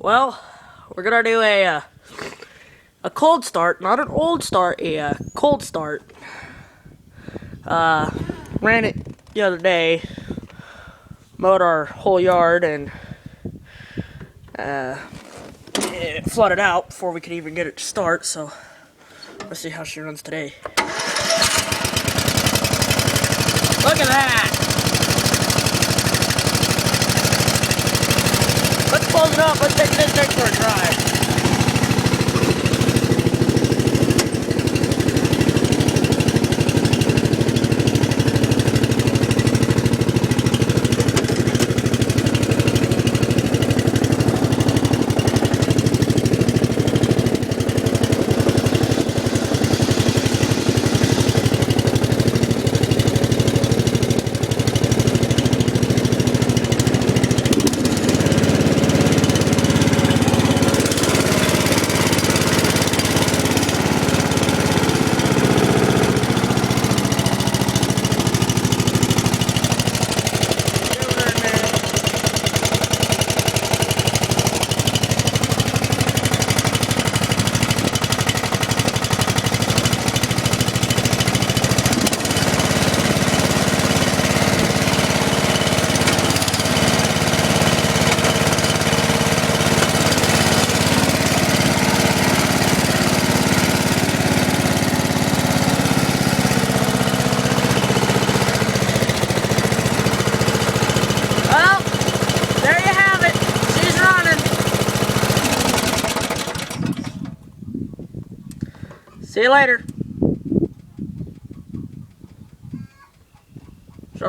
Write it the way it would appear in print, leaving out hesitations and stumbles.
Well, we're gonna do a cold start, not an old start, a cold start. Ran it the other day, mowed our whole yard, and it flooded out before we could even get it to start. So let's see how she runs today. Look at that! Let's close it up. Let's take this thing for a drive. See you later.